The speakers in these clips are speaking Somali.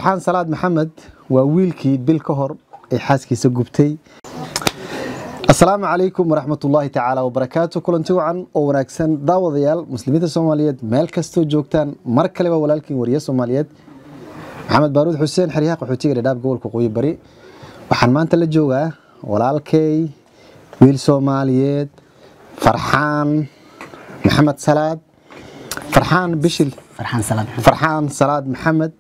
فرحان صلاة محمد وويلكي بالكهر حاسكي سجبتي. السلام عليكم ورحمة الله تعالى وبركاته. كلنتو عن وناكسن داوديال مسلمين الصوماليات مالكستو جوكتان مركلة ولكن وريا الصوماليات محمد بارود حسين حريق وحوتير داب جول كوي بري وحنمان تلجوجا ولالكي ويل صوماليات فرحان محمد صلاة فرحان بشل فرحان صلاة محمد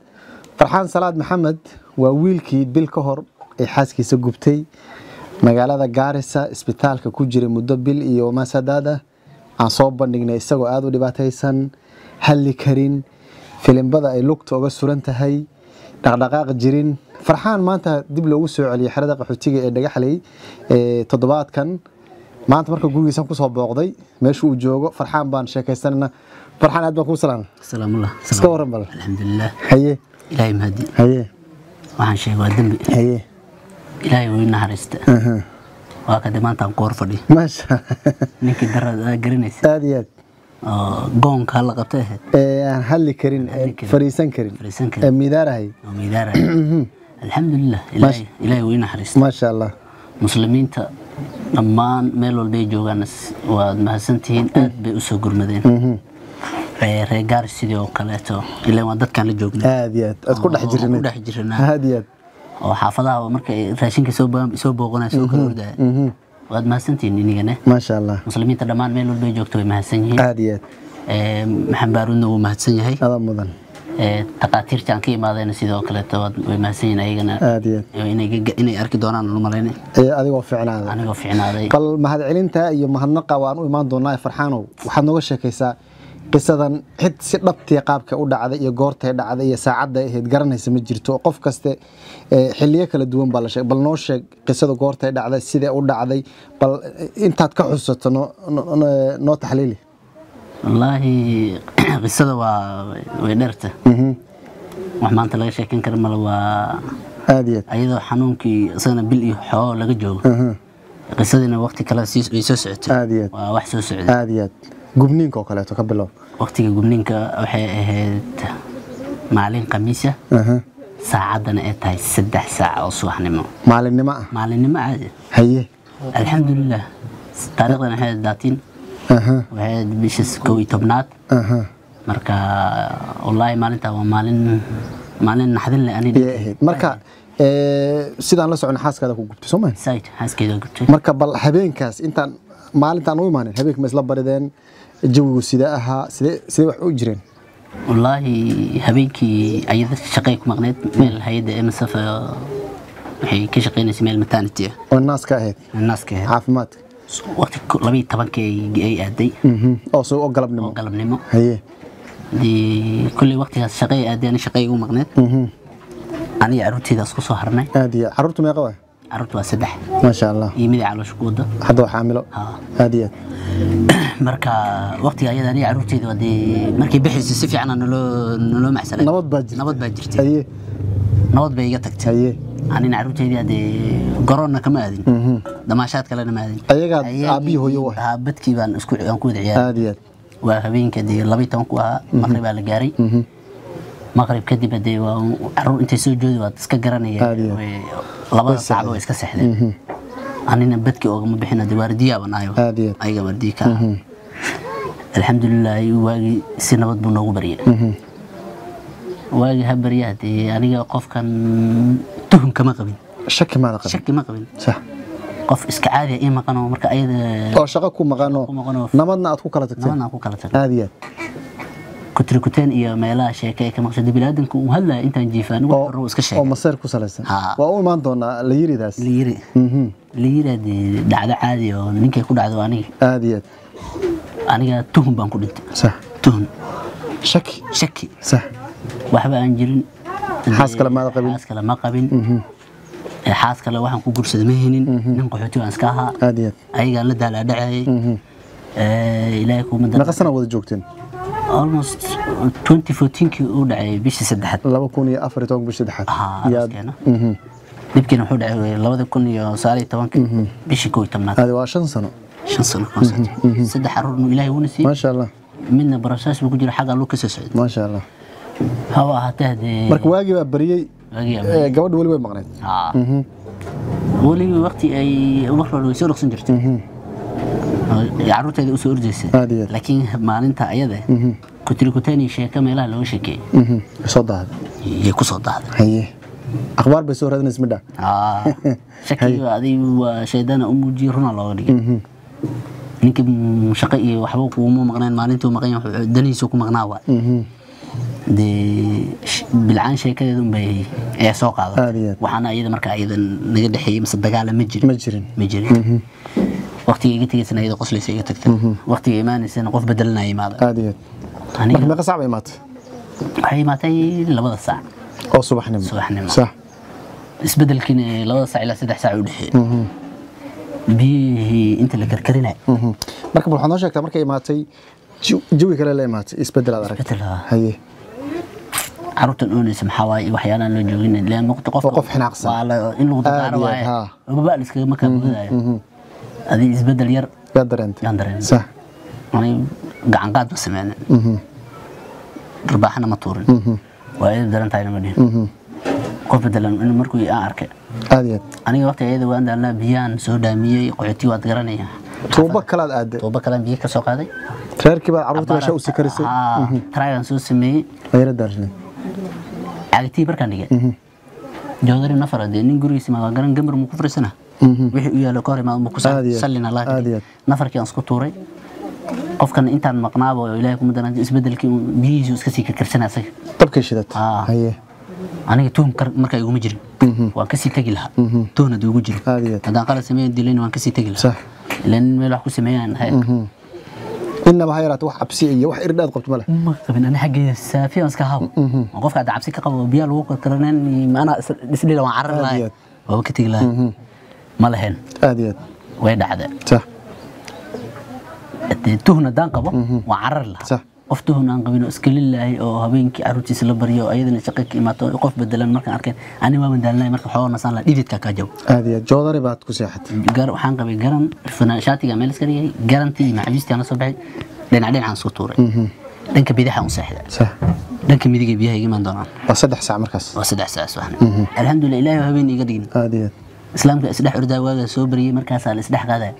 فرحان صلاة محمد وويلكي بالكهر حاسكي سجبتي magaalada Gaarisa isbitaalka ku jiray muddo bil iyo maasadaada aan soo bandhignay isagoo aad u dhibaataysan halli karin filimada ay lugta uga suran tahay dhaqdhaqaaq jirin farxaan maanta dib loogu soo celiyay xarada qaxootiga ee dhagaxley toddobaadkan maanta marka gurigiisa ku soo booqday meesha uu joogo farxaan baan sheekaysanana farxaan aad baan ku salaamullah iska waran bal alxamdulillah haye ilaahay mahdi haye waxaan sheegay dambi haye ilaahay wuu naxariista waa ka dhimaantaan qoor fadhi maasha ninkii darada garanaysa aad iyo aad goonka la qabtay aan halli karin fariisan karin midaarahay alxamdulillah ilaahay wuu naxariista maasha Allah muslimiinta dhammaan meel walba ay joogaan waad mahadsantihiin aad bay u soo gurmadeen reer Gaarisa sidoo kaleeto ilaa waan dadkan la joognay aad iyo aad ku dhex jirnaa aad iyo aad oo xaafadaha markay raashinka soo booqanayso kala ordaa waad mahadsantiin inigana ma sha Allah muslimiinta dhamaan meel walba ay joogto way mahadsan yihiin aad iyo aad maxamed baarudna wuu mahadsan yahay aad mudan taqaatiirtan ka imaadeen sidoo kale way mahadsan yihiin ayagana aad iyo inay arki doonaan u maleynay adigoo fiicnaaday bal mahad celinta iyo mahadnaqa waan u imaan doonaa farxaanow waxaad nooga sheekaysaa qisadan xid si dhabtii qaabka u dhacday iyo goortay dhacday iyo saacada ahayd garanaysa ma jirto qof kaste xilliyo kala duwan baa la sheegay bal noo sheeg qisada goortay dhacday sida u dhacday bal intaad ka xusato noo taxliili wallahi qisada waa way dheerta wax maanta laga sheekan karo mal waa aad iyo ayadoo xanuunkii asana bil iyo xoo laga joogo qisadina waqti kale soo socotay waa wax soo socday aad iyo aad gubniinka oo kale ka bilow waqtiga gubniinka waxay ahayd maalin khamiisa saacadana ay tahay 3 saac oo subaxnimo maalinimo caadi haye alxamdulillah taariikhdan waxay daatiin waxay bishii 11aad marka wallahi maalinta waa maalin naxdin leh aniga marka sidaan la socon xaaskada ku gubtay Soomaaliya sayid xaaskeeda gubtay marka bal habeenkaas intaan maalintaan u imaanin habeenka ma isla barideen jawigu sida ahaa sidee wax u jireen wallahi habeenkii ayada shaqay ku maqneed meel hay'adda MSF waxay ka shaqeynaysaa meel maternity oo naaska ahayd caafimaad waqti 12 ay aaday oo soo galabnimo haye di kulli waqtigaas shaqay aadeen shaqay ugu maqneed ani caruurtayda isku soo harnay aad iyo caruurtu meeqa waa caruurtu waa 3 ma sha Allah yimid caloosha ku wada hadda xaamilo aad iyo marka waqtiga ayada ani caruurtayda wadii markay bixisay si fiican nolo macsalay nabad baa jirtay haye nabad bay iga tagtay haye ani caruurtayda hadii garoonna kama aadin damaashaad kale ma aadin ayaga aabi hooyo waa badkii baan isku ku wada ciyaar aad iyo waa habeenkii 12 ku ahaa maqrib baa la gaaray maqrib kadib hadii waa caruur intay soo joodi waad iska garanayaan labada saac oo iska seexdeen anina badkii oo ma bixin hadii waardiya banaayo ayaga waardiya ka alxamdulillah waagi si nabad buu noogu bariyay waagi habariyay hadii aniga qofkan tuhun kama qabin shaki ma qabin sax qof iska caadi ah maqano marka ayada oo shaqo ku maqano nabadna aad ku kala tagtay aad iyo kutrikuteen iyo meelaha sheekay ka maqsad bilaadanku uu hadlaa intaan jiifaan oo iska sheegay oo maseer ku salaysan waa u imaan doonaa la yiridaas la yiradi dhacdo caadi oo ninkay ku dhacdo aniga aad iyo aniga tuhun baan ku dhintay sax tuhun shaki sax waxba aan jirin xaas kale ma qabin xaas kale waxaan ku gursaday ma hinin nin qaxooti aan iska ahaa aad iyo ayaga la daala dhacay ilaahay ku madar naqasana wada joogteen almost 2014 uu dhacay bishii 3 2014 bishii 3 yaadna dibkiina wuxuu dhacay 2019 bishii 11aad hada waa 5 sano saddex caruur ilaahay uu nasiib ma sha Allah midna barasaas buu ku jira xaga loo ka soo socday ma sha Allah هو هتهدي marka waagi baa bariyay gabadhu wali way maqnayd wali waqti ay waqti way soo dhaqsan jirtay yaarutayda u soo ordaysay laakiin maalinta ayada kutani sheeka meelaha loo sheekay soo daaday ku soo daaday haye akhbaar bay soo raadinaysa midha shakiga adii waa shaydana u muujiyo runa looga dhigay ninka shaqo iyo waxba kuuma maqnaan maalintii uu maqan yahay danihiisa ku maqnaa waa bilcaan sheekadeedu bay ee soo qaaday waxaana ayada marka ayada naga dhaxeeyay mise dagaal ma jirin waqtiga iga tagaysana ayada qoslaysa iga tagtay waqtiga iimaanaysana qof bedelanaya imaada aniga ma qasab imaatay waxay imaatay 2 saac oo subaxnimo صح isbedelkiina 2 saac ilaa 3 saac u dhaxeeyay biyihii inta la karkarinay marka waxaan noo sheegtaa markay imaatay jawi kale la imaatay isbedel aad aragtay haye carruurtan oonaysa maxaa waaye waxyaalaan loo joogin leen waqti qof xinaaqsan waa in lagu daqaaro waaye baba iskaga ma kaabudaayo adii isbedel yar yaa dareentay صح ani gacan qaad ma sameeyay rubaaxna ma tuurin waa ay dareentay ma dhihin qof bedelan in markuu aan arkay aniga waqti ayada waan daalna biyaan soo dhaamiyay qoxoti waad garanaysaa tooba kala aaday tooba kala biyo ka soo qaaday reerkii baa carruurta meesha u sikarisay traagan soo sameeyay ayra daarshay agtii barkan dhigay joodari nafarade nin gurigiisa ma garan gambar mu ku fariisana wixii u yaalo ka hor imaad ku sallina laakiin nafarkii aan isku tuuray qofkan intaan maqnaabo ilaahay kuma danaan isbedelkii biyihiisu iska sii karkarsanayay dabkay shidat haye aniga tuhum markay ugu jirin waan ka sii tagi lahaa tuhna ugu jirin hadaan qala sameeyay dileen waan ka sii tagi lahaa ilaan meel wax ku sameeyaan hay inaba hayraat wax cabsi iyo wax irdad qabto mala ma qabin ana xageeda saafiyan iska haw qofka aad cabsi ka qabo biyo lagu karkaraneen ana isdhiila waan carar lahayn waa ka tagi lahaa ma lahayn way dhacday صح tuhna daan qabo waan carar lahaa qof tuhna aan qabin iska lilaahi oo habeenkii carruurtiisa la bariyo ayadana shaqo ka imaato qof bedelan markaan arkeen ani waa mandaalnay marka xoolo nasaan la dhididka ka jaw joodari baad ku seexatay waxaan qabay garan shaatiga meel iska dhigay garantii macawiistii aan soo baxay dhinacaan soo tuuray dhanka bidaxa aan seexday صح dhanka midiga biyaha iga iman doonaan waa 3 saac markaas waa 3 saac subaxna alxamdulillah ilaahay habeen iga dhigin islaamka isdhex urdaa waaga soo bariyay markaas aan isdhex qaaday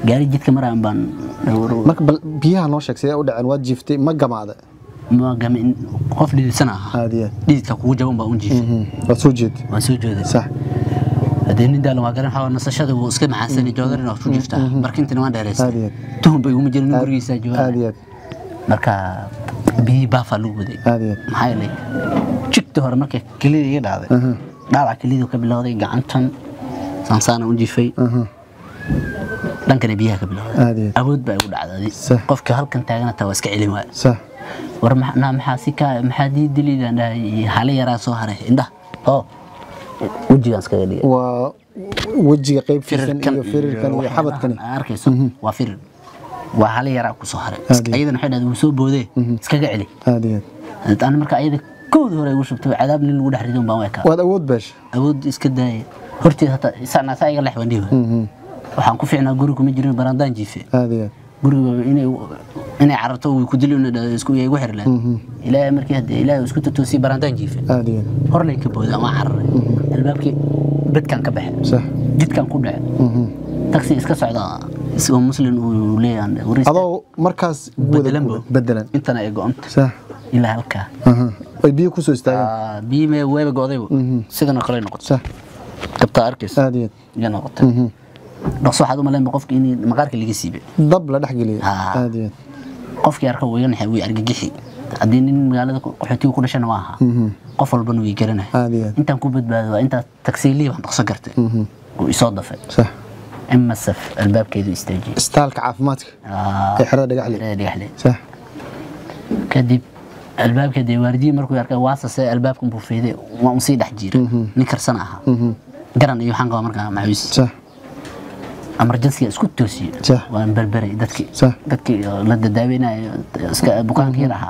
gaari jidka maraan baan marka biyaha noo sheegay u dhaceen waa jiiftay ma gamaada ma gamin qof dhidisana dhididka kugu jaban baa u jiifay waa soo jeeday صح hadeen inta la garan xawa nasashada uu iska macaansan joodarin oo ku jirta barkintina waan dheereystay tuhum bay ugu jirin gurigiisa jooga marka biyi baafa lagu waday maxay leeyahay jigta hore markay kaliya iga dhacday dhaawac kaliya ka bilowday gacantan sansana u jiifay dhankana biyaha ka bilowday awood baa ugu dhacday qofka halkan taagana taa iska celin waay صح war maxaa si ka maxaa diidilidan hal yara soo haray indha wajiga iska dhigay waa wajiga qayb fiisan iyo firirkan iyo xabadkan arkayso waa firir waa hal yara ku soo haray ayadana waxay dhahday soo boodee iskaga celi aan marka ayada kood hore ugu shubtay cadaab nin lagu dhaxrido baan way ka waad awood iska daay hortii hata isana saaga leexbandiyo waxaan ku fiicnaa guriga ma jirin barandaan jiife guriga inay cararto uu ku dilay inay isku yeego xirlaan ilaahay markii hadda ilaahay isku toosii barandaan jiife hor lay ka booda ama cararay albaabkii bedkan ka baxay صح jidkan ku dhacay taxi iska socda isoo muslim uu leeyahay adoo markaas bedelan intana ay go'anta صح ilaa halka ay biyo ku soo istaagaan biyo me weeba go'daybo sidana kale noqoto صح qabta arkaysa ya noqoto dhaqso waxaad u malayn qofka in maqaarka laga siibay dab la dhaxgeliyo qofkii arka weeyaan way argagixi hadii nin magaalada qaxootiga ku dhashana waa aha qof walba way garanay intaan ku badbaado inta taksiiliye wax dhaqso gartay oo isoo dafay صح اما سف البابكيدو استاجي استالك عافماتك اي حرده دغخلي صح كدب البابكيدي واردي markuu yarkay waasase albaabkan buu fiiday waan sii dhax jiray nin karsan aha garan iyo waxaan qaba markaa macawiis صح emergency isku toosiyo waan barbaray dadkii la dadaaweynaayo iska bukaanka yaraha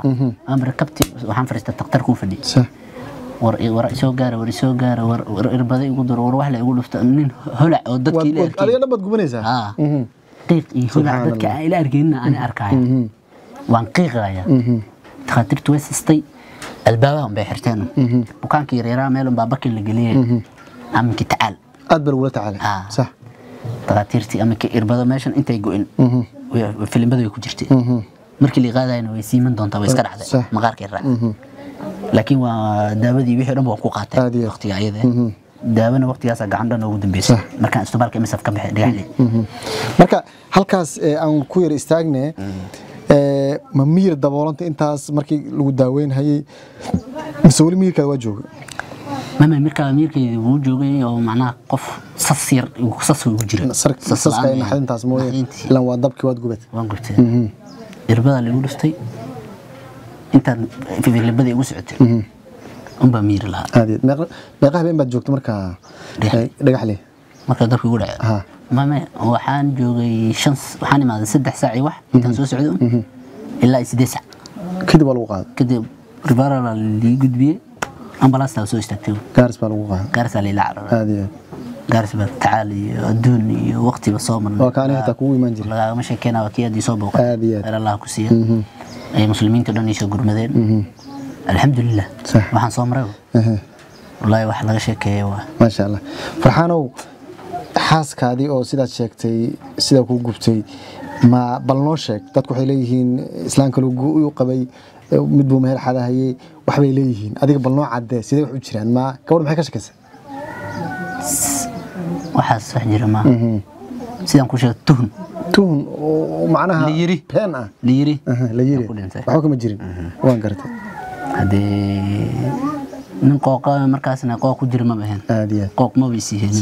amar kabti waxaan fariistay dhakhtarku fadhi صح war soo gaara war irbaday ugu daro war wax la ugu dhufta nin holac oo dadkii la arkay adiga dhabad gubanaysa qiiq iyo holac dadka ila argayna aan arkay waan qiiqaya takhatirtu way sistay البابا بيحرتانو وكان كيريرا ميلون بابك اللي قليه عمك تعال أدبر ولا تعال صح تغاتيرتي أمك إربادا ماشان أنت يقولين وفيلم بدو يكون جرتي مركي اللي غادا إنه يسيمن دون تبى يسكر على مغارك الرع لكن ودابدي بيحرم بوقو قاتل وقتي عيده daawada waqtigaas gacanta ugu dambeysay markaan istibaalka MSF ka bixi dhigay marka halkaas aan ku yar istaagnay ma miir daboolanta intaas markii lagu daaweyn hayay mas'uul miirka waa jooga mama miirkeedu wuu joogay oo macnaha qof sasir ugu jira saska in xalintaas mooyee ilan waa dabkii waad gubad waan gubtay irbada lagu dhuftay inta fiilibada ugu socotay umba miir laha هذه meeqa habeen baad joogto marka dhagax leh marka dadku ugu dhacay mama waxaan joogay waxaan imaaday 3 saac wax intaan soo socdo ilaa 8 saac kadib lagu qaad kadib ribara la gudbiyay ambulance soo istaagtay gaaris baa lagu qaad gaaris la ilaa هذه gaaris baa tacaali adduun iyo waqtiba soo marnay waa kaan inta kugu iman jiray laga ma sheekayna waa kiyadii soo booqay Allah ku siiyo ay muslimiinta dhan isoo gurmadeen الحمد لله waxaan soo maray wallahi wax laga sheekeeyo waa ma sha Allah farxaanow xaaskaadii oo sidaad sheegtay sida ku gubtay ma bal noo sheeg dadku waxay leeyihiin islaamka lagu qabay mid buu meel xadahayay wax bay leeyihiin adiga bal noo cadde sidee wax u jiraan ma gabadh maxay ka shaqeysaa waxa sax jira ma sidaan ku sheegay tuhun oo macnaha been ah la yiri waxa kama jirin waan gartay hadee nin qooqa markaasna qooq ku jira ma bahan aadiya qooq ma bisiin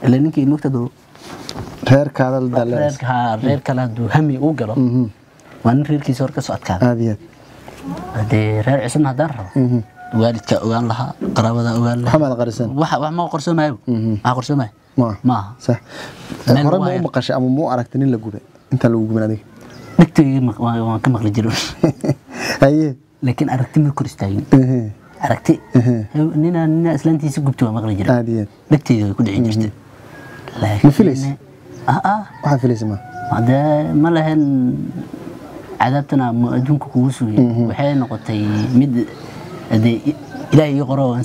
ilaa ninkii nugtado reerkaada dalay reer kala duu hami u galo waan reerkiisa hor ka soo adkaa aadiya hadee reer cusub hadaan rabo waalidka ogaan lahaa qaraabada ogaan lahaa maxamed qarsan wax ma qorsoomaayo ma qorsoomaayo ma sax hore ma maqashay ama mu aragtay nin la gubay inta lagu gubay adiga dhigtay waan ka maqli jiray aye لكن أركتي من كريستاين أركتي نينا إسلامتي سقبتوا مغلي جرا عادية دكتي كل عين جرت لكن فليس واحد فليس ما هذا ما لهن عادتنا مدونك كوسوي وحين نقطي مد هذا إلى يقرأ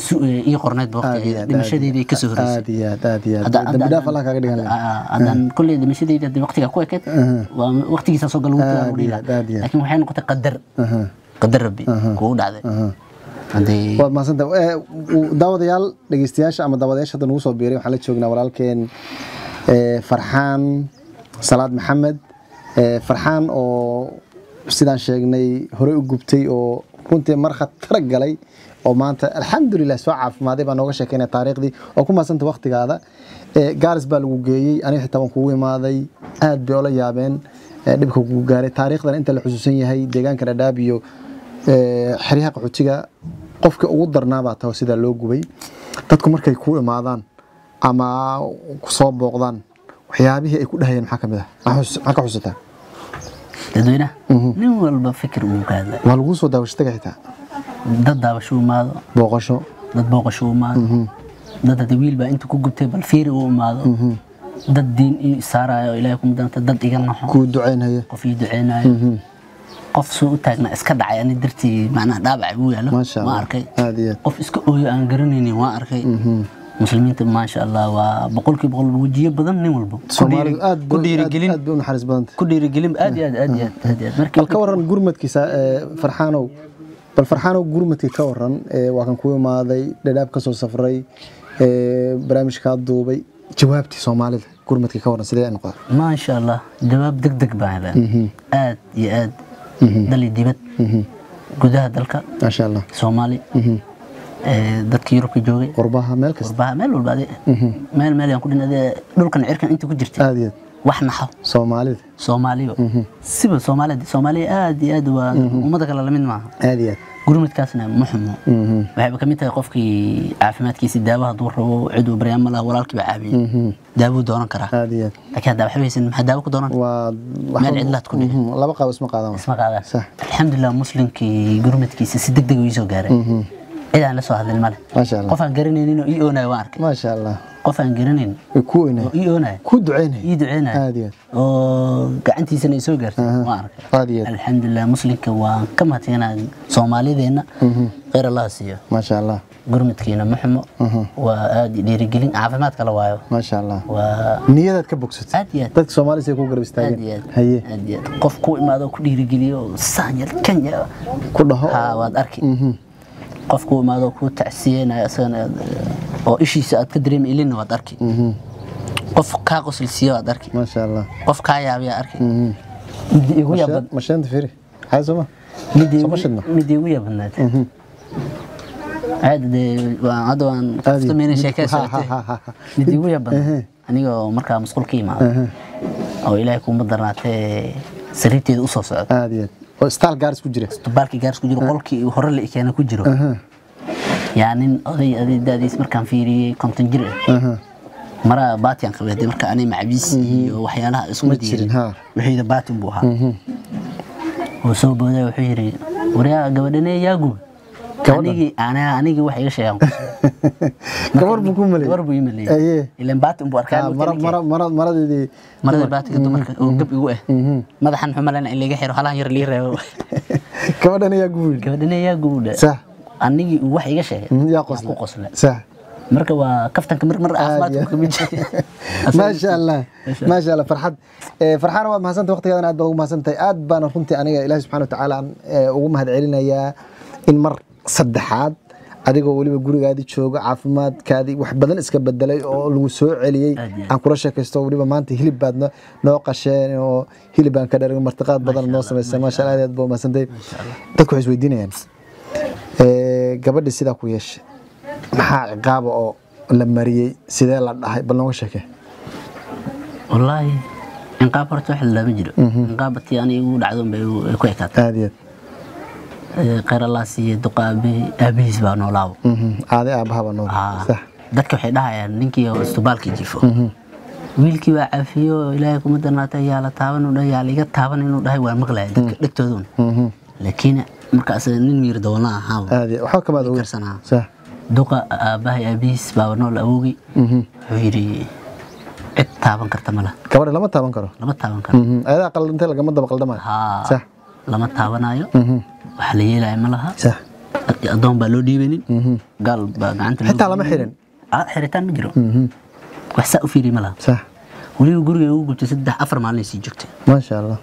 يقرأ بوقت المشهد ذي كسر عادية هذا بدافع الله كذا هذا كل المشهد ذي وقتك كوي كت ووقتك سأسوق الوقت لكن وحين نقطي قدر قدر ربي كود هذا هذي ما صدق داوديال دقيستياش أما داودياش هذا نوصل بيري وحلت شوقنا ولكن فرحان صلاة محمد فرحان أو سيدان شيخني هري وجبتي أو كنت مرخة ترجلي أو ما أنت الحمد لله سواعف ما دي بنوقش كنا تاريخ دي أو كم ما صنت وقت هذا جالس بالوجي أنا حتى بنقوي ما ذي أد بيولا يابين دبك وجاري تاريخ ده أنت الحسوسية هي ديجان كنا دابيو xiriha qaxootiga qofka ugu darnaaba taa sida loo gubay dadku markay ku imaadaan ama ku soo booqdaan waxyaabihii ay ku dhahayeen maxaa kamid ah ka xusataa dadweynaha nin walba fikir uu ka hadlay waa lagu soo daawashada xitaa dad daawasho maado booqasho maado dad wiil baa inta ku gubtay bal fiir uu maado dad diin in saarayo ilaahay ku mudanta dad iga naxo ku duceynaya qof ii duceynayo qof soo taagna iska dhacay ani dartii macna dhaabac uu yaalo ma arkay qof iska ooyo aan garanaynin waa arkay muslimiinta ma sha Allah waa boqolkiiba boqol wajiyo badan nin walba ku dhiirigelin aad buu naxariis badan ku dhiirigelin aad markii ka waran gurmadkiisa farxaanow bal farxaanow gurmadkii ka waran waa kan ku imaaday dhadhaab ka soo safray barnaamijka duubay jawaabtii Soomaalida gurmadkii ka waran sidee noqday ma sha Allah jawaab degdeg baan aad iyo aad دلي ديبت جودها دلك ما شاء الله سومالي دتك يوروب جوجي قربها مالك قربها مال والبعدين مال يعني كلنا ده دول كان عركن أنت كجرت عادي وإحنا حو سومالي سيب سومالي عادي وما دخل على من معه عادي قرمت كاسنا محمو بحب كمية قفك عافمات كيس الدواء دور عدو بريام الله ورالك بعابي داو دوران كره عادي لكن هذا بحب يسن هذا دوران ما العدلة تكون الله بقى اسمه قادم صح الحمد لله مسلم كي قرمت كيس سدق دق ويسو قاري إذا أنا سو هذا المال ما شاء الله قف عن قرنين إنه إيونا وارك ما شاء الله قف عن قرنين كوينه إيونا كود عينه يدعينا هادي قعنتي سنة سوقر وارك هادي الحمد لله مسلم كوان كم هتينا صومالي ذينا غير الله سيا ما شاء الله قرمتكينا محمو وادي ديرجلين عافمات كلا وايو ما شاء الله و نيادك كبوكست أديات dadka Soomaaliyeed ku garab istaageen haye qof ku imaado ku dhiirigeliyo saanyal Kenya ku dhaho ha waad arki qof ku imaado ku tacsiyeynaya asana oo ishiisa aad ka dareemi ilina waad arki qof ka qoslisiyo waad arki ما شاء الله qof ka yaabiya arki midi igu yaabad مشان فيري حاسمه midi igu yaabad عاد وان قفتمين شيكاس مدي ويا بن انيغو marka masqul ka imaado oo ilaahay ku madarnaatay sariirteeda u soo socdo aadiyad oo staal gaars ku jira isbitaalki gaars ku jiro qolkii hore la keena ku jiro yaani oday daadiis markaan fiiriyay konton jir mara baatiyan qabay marka anay macbiis iyo waxyaalaha isku diirin wixii baatin buu ahaa oo soo booday wuxuu yiri wariya gabadhane yaagu anigi wax iga sheegan gabar buu ku malay gabar buu imalay ilaan baatin buu arkaa maradii baatiga dumarka oo gab igu ah madaxan xumalan in laga xiro halaan yar lii reebo gabadhana yaa guud sax anigi wax iga sheegan yaa qosla sax marka waa kaftanka mar caafimaad ku mid ما شاء الله ما شاء الله فرحان waa mahadsantahay waqtigeedan aad baa ugu mahadsantahay aad baan runtii aniga Ilaahay subhanahu wa ta'ala ugu mahad celinayaa in mar saddexaad adigoo waliba gurigaadi jooga caafimaadkaadi wax badan iska bedelay oo lagu soo celiyay aan kula sheekaysto waliba maanta hilib baad noo qasheen oo hilib aan ka dharag martiqaad badan noo sameysay ma sha Allah aad baa mahadsantahay dadku waxay isweydiinayaan gabadhi sida ku yeeshay maxaa ciqaab oo la mariyay sidee la dhahay bal nooga sheekay wallahi ciqaab horta wax la jiro ciqaabtii anigu dhacdo bay ku ekaatay aadiyad qeyr Allah siiyay duqaabi abiis baa noolaaw aaday aabaha nool sax dadka waxay dhahayaan ninkii oo istibaalka jifo wiilkii waa cafiyo Ilaahay kuma darnaatay yaa la taaban u dhahay liga taaban inuu dhahay waa maqlay dadka dhigtoodun laakiin markaas nin miir doona ahaa aadiyad waxa kama doon sax duqa aabaha abiis baa nool awgi wuxuu yiri cid taaban karta mala gabadha lama taaban karo ayada qaldantay laga daba qaldamay sax lama taabanayo wax la yeelay ma laha sax adoon baa loo dhiibanin gal baa gacanta xitaa lama xirin xiritaan ma jiro wax saa u fiiri ma laha sax waliba guriga uu gubtay 3-4 maalin sii joogtay ma sha Allah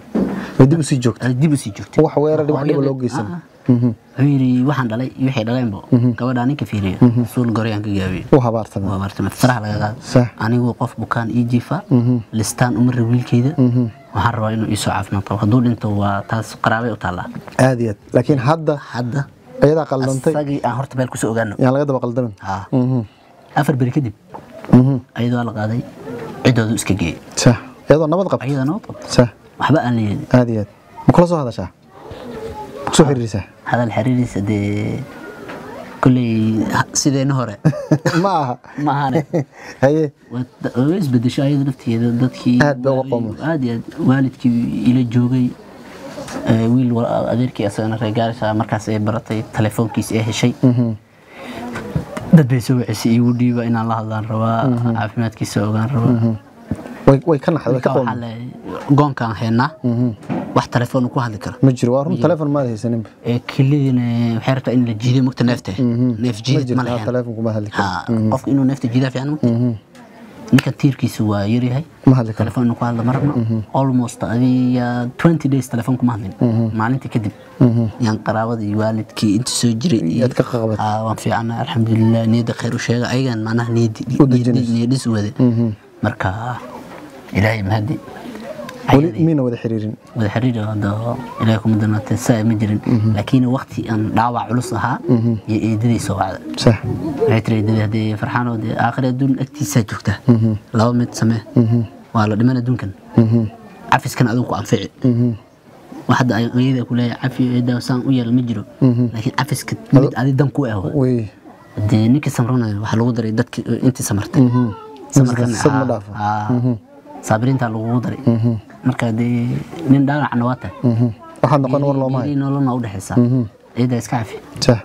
dib u sii joogtay wax weerar wax dhib loo geysan هيري واحد علي يحيى علي بو كبر أنا كفيري سول قريان كجابي وهبارتم الصراحة لا أنا وقف بكان يجيفا لستان أمر ويل كده وحروا إنه يسوع عفنا طب هدول أنتوا وتاس قرابة وطلع عادية لكن حدا أيضا قلدنتي ساقي أهرت بالك سوق جنو يعني لقد بقلدن أفر بركدي أيضا لقادي عدو اسكجي صح أيضا نبض قب صح وحبا أني عادية مخلصوا هذا شيء شو حريسة هذا الحريريس دي كل سيدي نهره ما هذا هي ويس بدي شاي نفتي دتكي عادي والدك إلى جوجي ويل أديركي أصلا رجال مركز برتي تلفونكيس شيء dad bay soo wixii igu dhiiba in Allah hadaan rabaa caafimaadkiisa ogaan rabaa way ka naxday way ka qoomay goonkan heena wax telefoon ku hadli karo ma jiro waa run telefoon ma haysanin kiliina waxay rabtaa in la jiido mugta neefta neef jiid ma lahayn telefoon kuma hadli karo qof inuu neefta jiida fiican mugta ninka tiirkiisu waa yar yahay ma hadli karo telefoon ku hadla marna almost adiga 20 days telefoon kuma hadlin maalintii kadib yaan qaraabadii waalidkii inta soo jiray aad ka qaqabad waan fiicana alxamdulillah niyada khayr u sheega ayagan macnaha niyadis wada marka ilaahay mahadi مين وذا حريرين وذا حريرين هذا إليكم دنا تساء مجرين لكن وقتي أن دعوة علصها يدري سواء صح عتري يدري فرحانة ودي آخر دون اكتساج جوته لو مت سماه وعلى دمنا دون كان عفس كان أذوق عن فعل واحد يقول كله عفي إذا سان ويا المجرو لكن عفس كمد هذه دم كويه وي دي نيك سمرنا وحلو دري دتك أنت سمرت سمرنا صدمة دافع صابرين تلو دري marka de nin dhaanac noqota waxaan noqon war loo maayo nolol ma u dhaxaysa ida iska cafi sax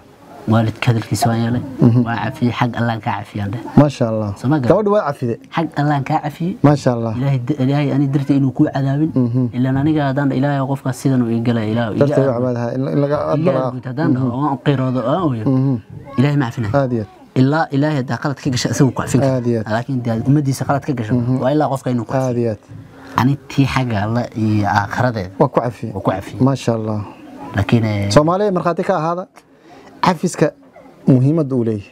والد كذا الكيسوان يلا وعافي حق الله كعافي عنده ما شاء الله كود وعافي حق الله كعافي ما شاء الله إلهي أنا درت إنه كوع عذاب إلا أنا قاعد إلهي وقف قصيدا ويقول إلهي درت عملها إلا أدرى قيرة إلهي ما عفنا هادية إلا إلهي داقلت كجش أسوق عفين لكن أمدي سقلت كجش وإلا قف كإنه هادية يعني تي حاجة الله آخر ذا وكعفي ما شاء الله لكن Soomaaliya marxaati ka ahaada xafiiska muhiimad uu leeyahay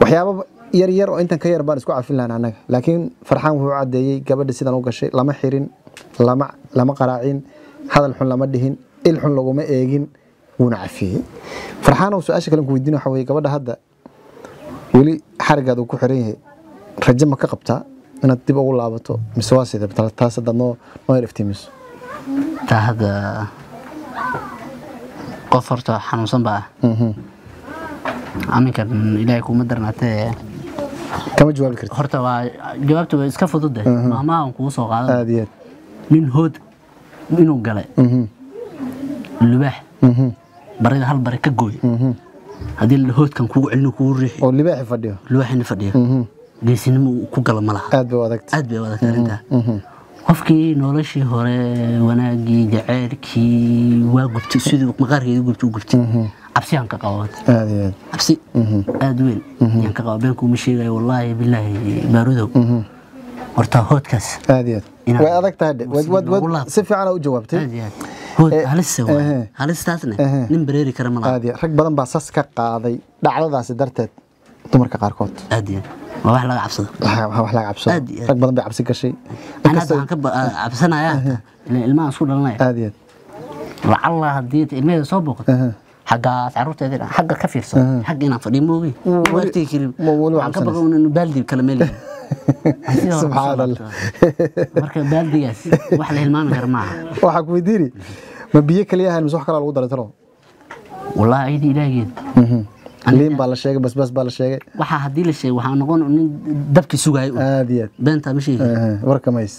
waxyaabo yar yar oo intan ka yar baan isku cafin lahayn anaga laakiin farxaan wuxuu cadeeyay gabadha sidan u gashay lama xirin lama qaraacin hadal xun lama dhihin il xun laguma eegin wuuna cafiyay farxaan oo su'aasha kale ku weydiino waxa weeye gabadha hadda wali xarigaad uu ku xiran yahay rajo ma ka qabtaa inaad dib ugu laabato mise waa sida taas dadno ma yariftiimiso taa hada قفرت حنوصن بقى عمي كان إلهي كوم درناتي كم جواب كرت هرتا جوابته إسكافو ضده مهما هم كوسو قال هاديات من هود منو قال اللباح بريد هالبركة جوي هذه الهود كان كوع إنه كوري أو اللباح يفديه اللباح يفديه جيسين كوجل ملا أدبي وذاك أنت qofkii noloshii hore wanaagii jaceelkii waa gubtay sidoo maqaarkeedu gubtay cabsi aan ka qabo cabsi aad weyn aan ka qabo beenku ma sheegay wallahi billahi baarudow horta hoodkaas aad way adag tahay wad si fiican u jawaabtay hood halistaasna nin bareeri kara ma laha rag badan baa sas ka qaaday dhacdadaas darteed dumarka qaarkood aad wax laga cabsado wax laga cabsado rag badan bay cabsi gashay ana waxaan ka cabsanayaa ilmaha isku dhalanay aad lacalla hadii ilmaha soo booqato xaga caruurteeda xaga ka fiirsan xaga inaan fadhiyo moogi waqti kirim waxaan ka baqo inuu baaldi kala meel subhanallah marka baaldigaas wax la hilmaami karo ma waxa ku weydiiri ma biyo kaliya ahaan wax kale lagu daray taro wallahi aydi ilaageed liin baa la sheegay basbaas baa la sheegay waxa hadii la sheegay waxa noqon nin dabki sugay aadiyad beenta ma sheegay warkamays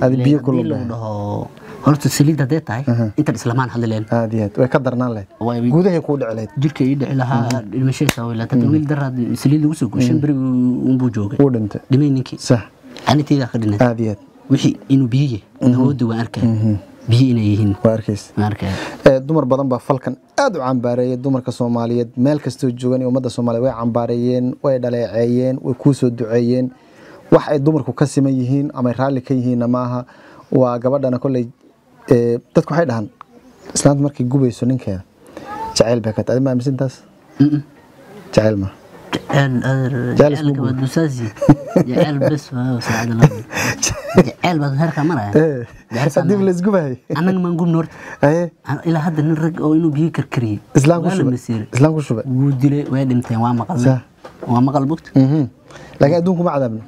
hadi biyo kulul dhaho horta saliid haday tahay inta islaamaan hadleen aadiyad way ka darnaan leed gudaha ku dhicleed jirka ii dhici lahaa ilmasheesa way la tan wiil darad saliid lagu soo gooshin bari uu buu joogay uu dhintay dhimay ninkii sax anitiida ka dhinay aadiyad wixii inuu biyo awood waa arkay biyo inay yihiin waarkiis dumar badan baa falkan aad u cambaareeyay dumarka Soomaaliyeed meel kasto joogan ummadda Soomaaliyeed way cambaareeyeen way dhaleeceeyeen way ku soo duceeyeen wax ay dumarku ka siman yihiin ama raali ka yihiin maaha waa gabadhana kulay dadku waxay dhahan islaanta markay gubayso ninkeeda jacayl bay ka tahay ma aaminsantaas jacayl ma جعل كبدوساسي جعل بس وساعد الله جعل بس هركا مرة صديق لسقوبها أنا ما نقول نورت إلى هذا نرق أو إنه بيكر كريه إسلام كشوبة ودلي وين أنت وما قلبت لكن أدونكم ما عذبنا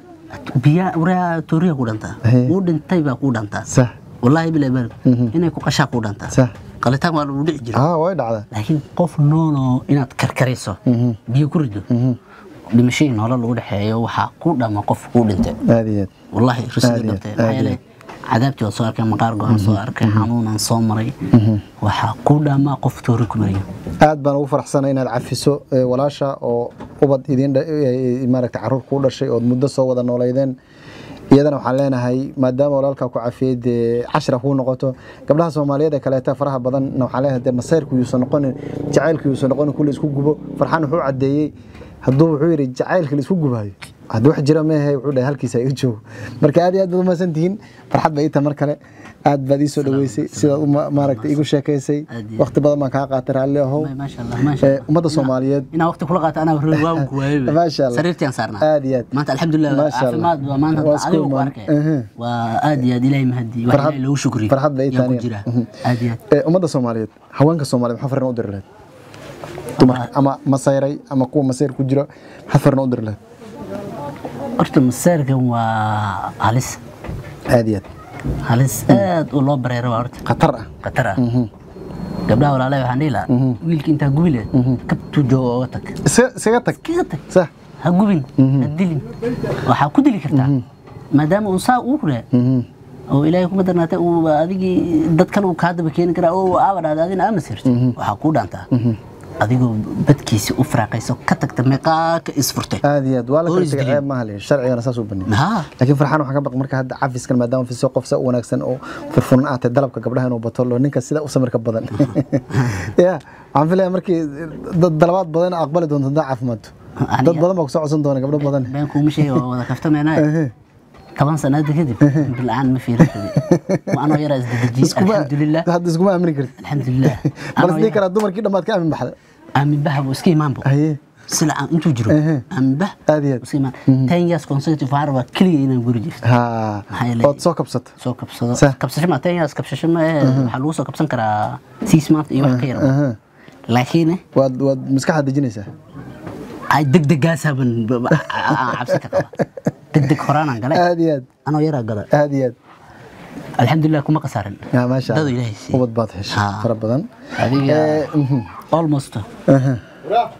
بيا ورا توريه كودانتا ودن تيبا كودانتا صح والله بلا بال هنا يكون قشا كودانتا صح قالتها ما لو دحجر وايد عاد لكن قف نونو إن كركريسو بيو كردو دمشي نولا لو دحيو waxa ku dhama qof ku dhintay aadiyad wallahi rusay dabtay عذابتي وصار كان مقار قان صار كان حنون صومري waxa ku dhama qof toori ku mariyo aad baan ugu faraxsanahay inaad cafiso walaasha oo ubad idin maaragtay caruur ku dhashay oo muddo soo wada nooleedeen iyadana waxaan leenahay maadaama walaalka ku cafiyad 10 ku noqoto gabdhaha Soomaaliyeed ee kaleeta faraha badan waxaan leenahay masayrku yuusan noqon jacaylku yuusan noqon kulli isku gubo farxan wuxuu cadeeyay hadduu wuxuu yiri jacaylka la isku gubayo hadduu wax jira ma yahay wuxuu dhahay halkiisa ay joog marka aad iyo aad ma santiin farxad bay ita mar kale aad baad soo dhaweysay sida maaragtay igu sheekaysay waqti badan ma ka qaatay raalli aho ma sha Allah umada Soomaaliyeed ina waqti kula qaatay ana waan ku waayay ma sha Allah sariirtii saarna aad iyo aad maanta alxamdulillah caafimaad waa maanta adigu ku arkay waa aad iyo aad ilaahay mahdi waa ilaahay loo shukri farxad bay ita aad iyo aad umada Soomaaliyeed haweenka Soomaaliyeed waxa farna u dirleed ama masayray ama kuwa masayr ku jira hafarna u dirleed horta masayrkan waa halis aadiyad halis aad oo loo bareero horta qatar gabdhaha walaalay waxaan dhihi lahaa wiilka intaa gubi leed kabtu joogo oo tag isaga tag sax ha gubin dilin waxaa ku dili kartaa maadaama uu saa uu kule oo ilaahay kuma darnaatay uu adigii dad kale uu ka daba keeni karaa oo aabadhaada adina ama sirto waxaa ku dhaantaa adigoo badkiisa u faraaqayso ka tagta meeqa ka isfurtay aad wala ka tagay ma hali sharciga saas u banay laakiin farxaan waxa ka baq marka hadda cafiskan maadaama fi soo qofsa wanaagsan oo firfurun ah dalabka gabdhaha inuu bato loo ninka sida u samirka badan ya aan filaya markii dad dalabaad badan aqbali doonto caafimaad dad badan baa ku soo codsan doona gabdho badan been ku mishay wada kaftameena 10 سنة كذب بالعان ما في رحلة وأنا يرى الدجاج الحمد لله هذا اسمه أمري كرت الحمد لله بس ذيك الدمر كده ما تكمل بحد أمين به وسكي مامبو سلعة أنتو جرو أمين به وسكي مان تانياس كونسيرت فاروا كلي إنا نقولي ها قد سو كبسط كبسط ما تانياس كبسط ما حلوسة كبسن كرا سيسمات يوم خير لكن ود مسكحة دجنيسة أي دق جاسها بن عبسك دق خرانا قال هاديات أنا يرى قال هاديات الحمد لله كم قصارن يا ما شاء الله وبد باطش فربنا هذه almost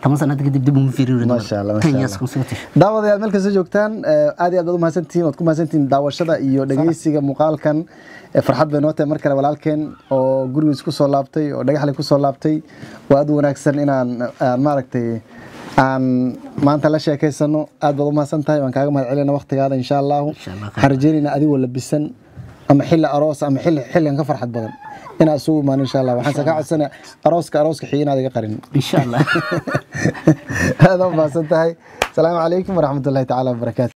كم سنة دب مفيرين ما شاء الله ما شاء الله دعوة ملك joogtaan aad iyo aad u mahadsantiin oo ku mahadsantiin daawashada iyo dhageysiga muuqaalkan farxad bay noo tahay markale walaalkeen oo gurigiisa ku soo laabtay oo dhagaxle ku soo laabtay waa aad wanaagsan inaan maaragtay aan maanta la sheekaysano aad baad u mahadsan tahay waan kaaga mahad celinaa waqtigaada insha Allah harjeelina adigu labisan ama xilli aroos ama xilligan ka farxad badan ina soo imaan insha Allah waxaan ka codsanaa arooska xiina adiga qarin insha Allah hada ma santahay salaamu alaykum wa rahmatullahi ta'ala wa barakatuh